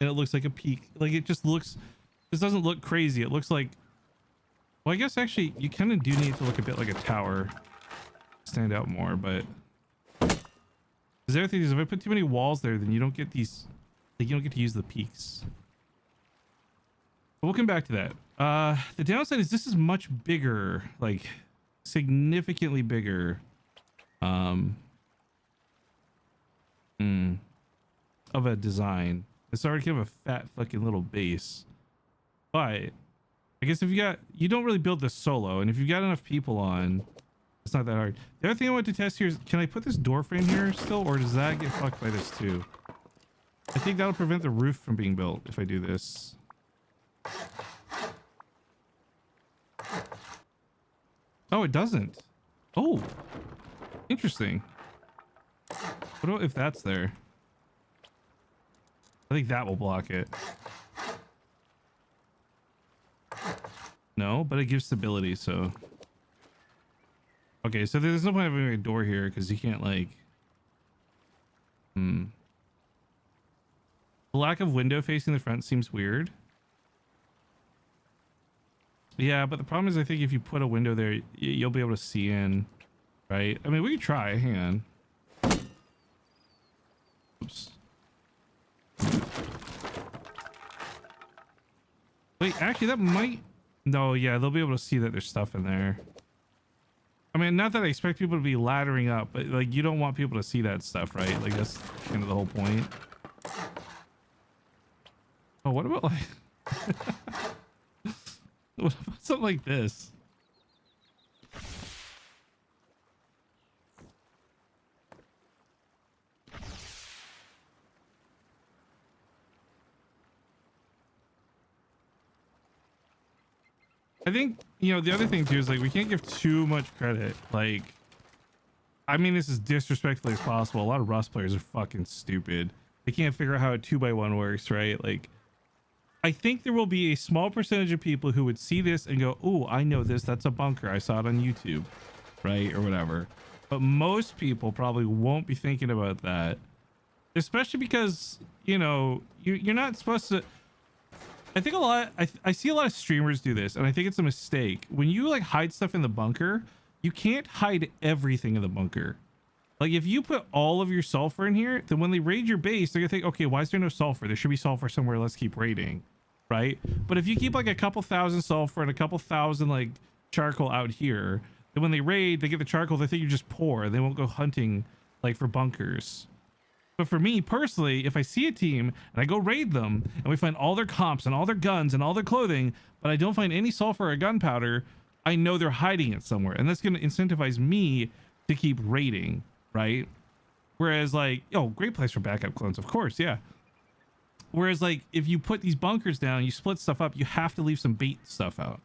and it looks like a peak. Like it just looks. This doesn't look crazy. It looks like. Well, I guess actually you kind of do need to look a bit like a tower, stand out more, but. The other thing is if I put too many walls there, then you don't get these, like you don't get to use the peaks. But we'll come back to that. The downside is this is much bigger, like significantly bigger. Of a design. It's already kind of a fat fucking little base. But I guess if you don't really build this solo, and if you've got enough people on, it's not that hard. The other thing I want to test here is, can I put this door frame here still, or does that get fucked by this too? I think that'll prevent the roof from being built if I do this. Oh, it doesn't. Oh, interesting. What about if that's there? I think that will block it. No, but it gives stability, so... Okay, so there's no point of having a door here because you can't like... The lack of window facing the front seems weird. Yeah, but the problem is I think if you put a window there, you'll be able to see in, right? I mean, we could try. Hang on. Oops. Wait, actually, that might. No, yeah, they'll be able to see that there's stuff in there. I mean, not that I expect people to be laddering up, but like, you don't want people to see that stuff, right? Like, that's kind of the whole point. Oh, what about like. What about something like this? I think, you know, the other thing too is like, we can't give too much credit. Like, I mean, this is disrespectfully as possible. A lot of Rust players are fucking stupid. They can't figure out how a 2x1 works, right? Like, I think there will be a small percentage of people who would see this and go, "Oh, I know this. That's a bunker. I saw it on YouTube," right? Or whatever. But most people probably won't be thinking about that, especially because, you know, you're not supposed to. I think I see a lot of streamers do this, and I think it's a mistake. When you like hide stuff in the bunker, you can't hide everything in the bunker. Like, if you put all of your sulfur in here, then when they raid your base, they're gonna think, okay, why is there no sulfur? There should be sulfur somewhere. Let's keep raiding, right? But if you keep like a couple thousand sulfur and a couple thousand like charcoal out here, then when they raid, they get the charcoal. They think you're just poor. They won't go hunting like for bunkers. But for me personally, if I see a team and I go raid them and we find all their comps and all their guns and all their clothing, but I don't find any sulfur or gunpowder, I know they're hiding it somewhere. And that's going to incentivize me to keep raiding, right? Whereas like, oh, great place for backup clones, of course, yeah. Whereas like, if you put these bunkers down, you split stuff up, you have to leave some bait stuff out.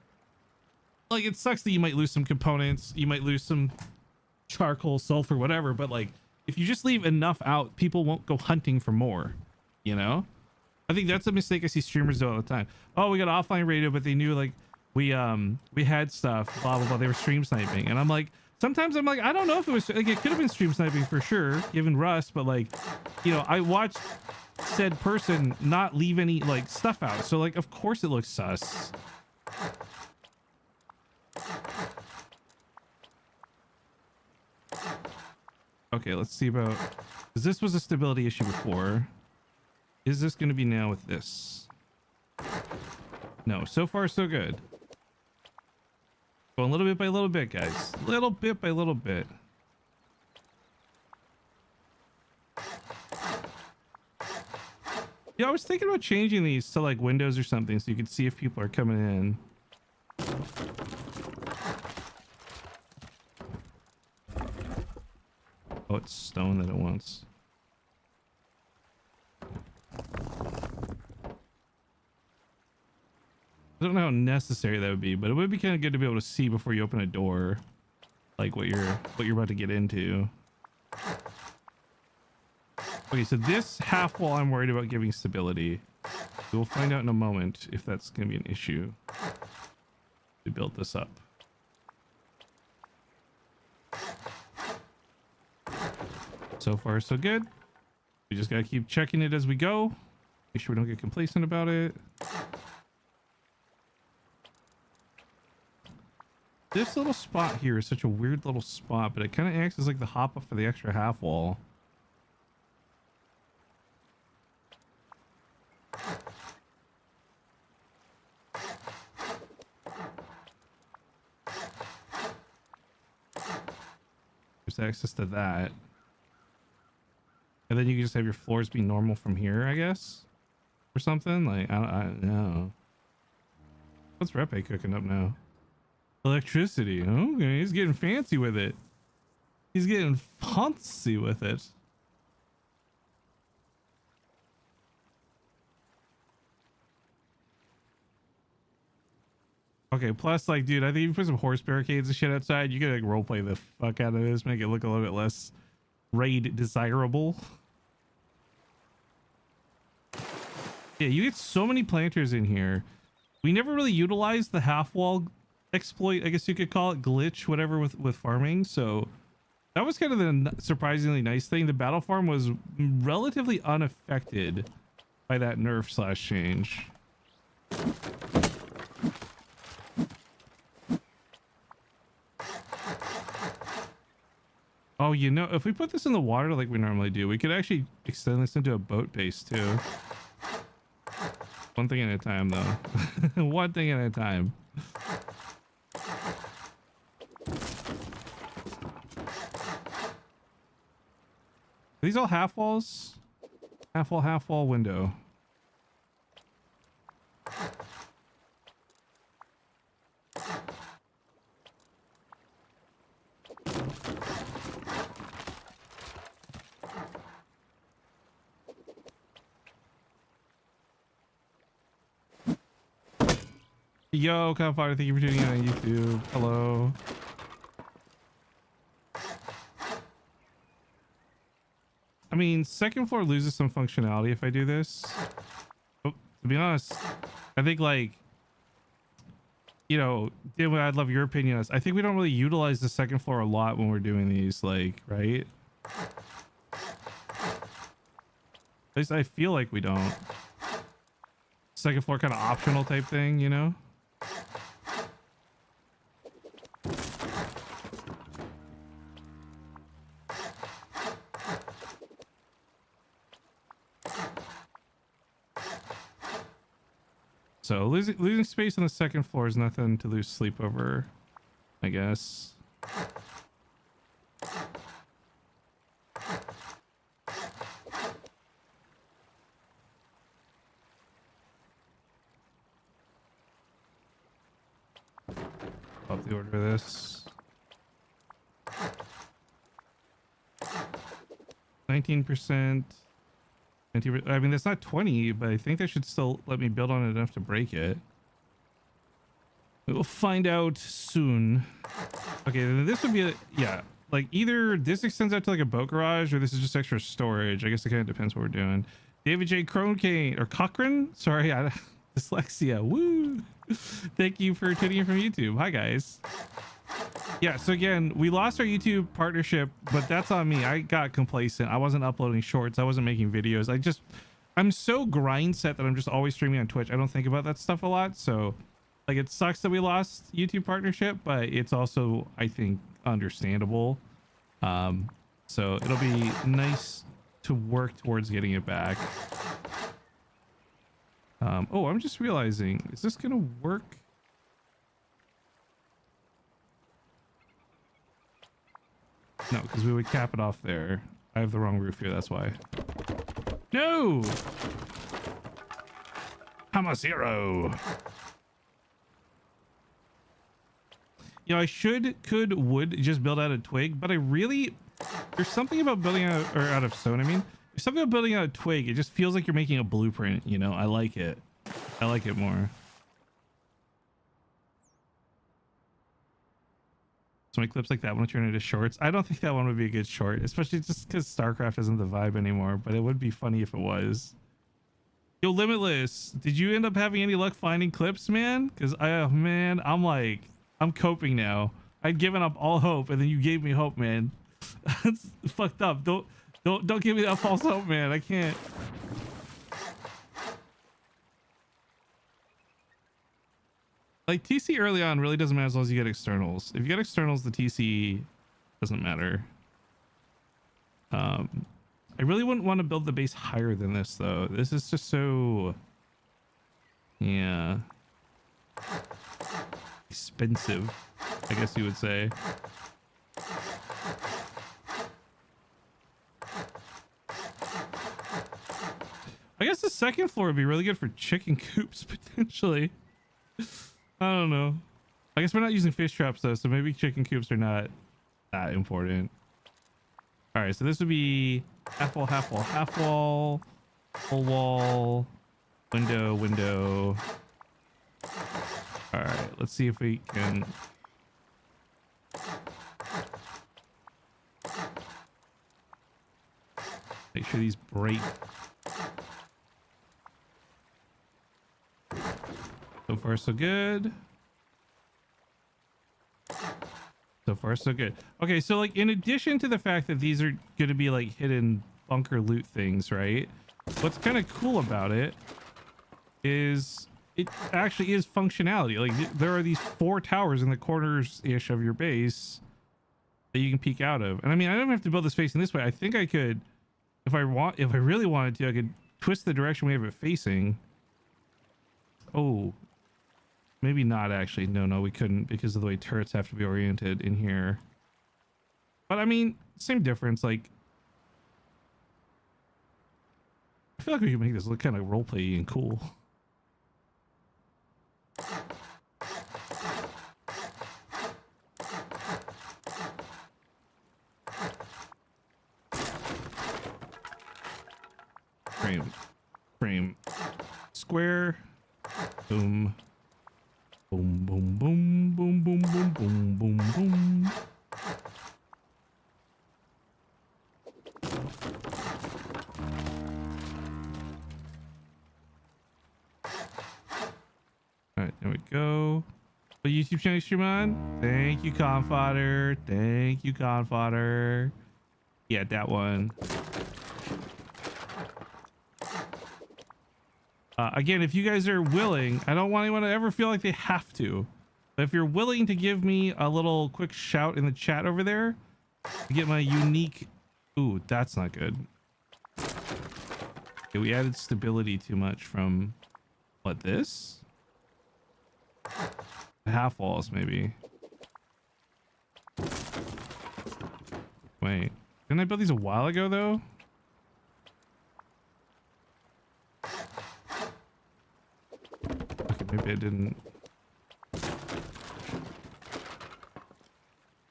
Like, it sucks that you might lose some components, you might lose some charcoal, sulfur, whatever, but like, if you just leave enough out, people won't go hunting for more, you know? I think that's a mistake I see streamers do all the time. Oh, we got offline radio, but they knew like we had stuff, blah, blah, blah. They were stream sniping. And I'm like, sometimes I'm like, I don't know if it was like, it could have been stream sniping for sure, given Rust, but like, you know, I watched said person not leave any like stuff out. So like, of course it looks sus. Okay, let's see about, because this was a stability issue before. Is this going to be now with this? No, so far so good. Going little bit by little bit, guys. Little bit by little bit. Yeah, I was thinking about changing these to like windows or something so you could see if people are coming in. Oh, it's stone that it wants. I don't know how necessary that would be, but it would be kind of good to be able to see before you open a door, like what you're about to get into. Okay, so this half wall I'm worried about giving stability. We'll find out in a moment if that's going to be an issue. We built this up. So far, so good. We just gotta keep checking it as we go. Make sure we don't get complacent about it. This little spot here is such a weird little spot, but it kind of acts as like the hop up for the extra half wall. There's access to that. And then you can just have your floors be normal from here, I guess, or something. Like, I don't know. What's Repe cooking up now? Electricity. Okay, he's getting fancy with it. He's getting fancy with it. Okay, plus, like, dude, I think if you put some horse barricades and shit outside, you could like roleplay the fuck out of this, make it look a little bit less raid desirable. Yeah, you get so many planters in here. We never really utilized the half wall exploit, I guess you could call it, glitch, whatever, with farming. So that was kind of the surprisingly nice thing. The battle farm was relatively unaffected by that nerf slash change. Oh, you know, if we put this in the water like we normally do, we could actually extend this into a boat base too. One thing at a time, though. One thing at a time. Are these all half walls? Half wall window. Yo, Cowfighter, thank you for tuning in on YouTube. Hello. I mean, second floor loses some functionality if I do this. Oh, to be honest, I think, like, you know, David, I'd love your opinion on this. I think we don't really utilize the second floor a lot when we're doing these, like, right? At least I feel like we don't. Second floor kind of optional type thing, you know? So losing space on the second floor is nothing to lose sleep over, I guess. Up the order of this. 19%. I mean, that's not 20, but I think they should still let me build on it enough to break it. We will find out soon. Okay, then this would be, yeah, like either this extends out to like a boat garage or this is just extra storage. I guess it kind of depends what we're doing. David J. Cronkane or Cochran. Sorry, dyslexia. Woo. Thank you for tuning in from YouTube. Hi, guys. Yeah, so again, we lost our YouTube partnership, but that's on me. I got complacent. I wasn't uploading shorts. I wasn't making videos. I'm so grind set that I'm just always streaming on Twitch. I don't think about that stuff a lot. So like, it sucks that we lost YouTube partnership, but it's also, I think, understandable. So it'll be nice to work towards getting it back. Oh, I'm just realizing, is this going to work? No, because we would cap it off there. I have the wrong roof here, that's why. No! Hamasiro! You know, I would just build out a twig, but there's something about building out of stone, I mean. There's something about building out a twig. It just feels like you're making a blueprint, you know? I like it. I like it more. So many clips like that one turn into shorts. I don't think that one would be a good short, especially just because StarCraft isn't the vibe anymore, but it would be funny if it was. Yo, Limitless, did you end up having any luck finding clips, man? Because man, I'm coping now. I'd given up all hope and then you gave me hope, man. That's fucked up. Don't give me that false hope, man. I can't. Like, TC early on really doesn't matter as long as you get externals. If you get externals, the TC doesn't matter. I really wouldn't want to build the base higher than this, though. This is just so... yeah. Expensive, I guess you would say. I guess the second floor would be really good for chicken coops, potentially. I don't know. I guess we're not using fish traps though, so maybe chicken coops are not that important. All right, so this would be half wall, half wall, half wall, full wall, window, window. All right, let's see if we can. Make sure these break. So far, so good. So far, so good. Okay, so like in addition to the fact that these are going to be like hidden bunker loot things, right? What's kind of cool about it is it actually is functionality. Like there are these 4 towers in the corners-ish of your base that you can peek out of. And I mean, I don't have to build this facing this way. I think I could, if I really wanted to, I could twist the direction we have it facing. Oh, maybe not actually. No, we couldn't because of the way turrets have to be oriented in here. But I mean, same difference. Like, I feel like we can make this look kind of roleplay and cool. Frame, square, boom, boom, boom, boom, boom, boom, boom, boom, boom, boom. All right, there we go. The YouTube channel stream on. Thank you, Confodder. Thank you, Confodder. Yeah, that one. Again, if you guys are willing, I don't want anyone to ever feel like they have to. But if you're willing to give me a little quick shout in the chat over there, to get my unique... Ooh, that's not good. Okay, we added stability too much from... What, this? Half walls, maybe. Wait. Didn't I build these a while ago, though? Maybe I didn't.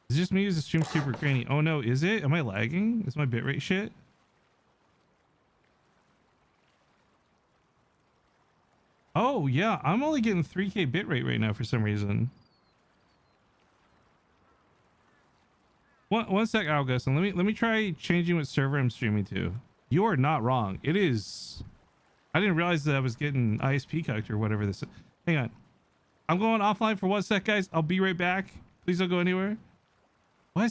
Is it just me? Is the stream super grainy? Oh no, is it? Am I lagging? Is my bitrate shit? Oh yeah, I'm only getting 3K bitrate right now for some reason. One sec, August, and let me try changing what server I'm streaming to. You are not wrong. It is. I didn't realize that I was getting ISP cucked or whatever this is. Hang on. I'm going offline for 1 sec, guys. I'll be right back. Please don't go anywhere.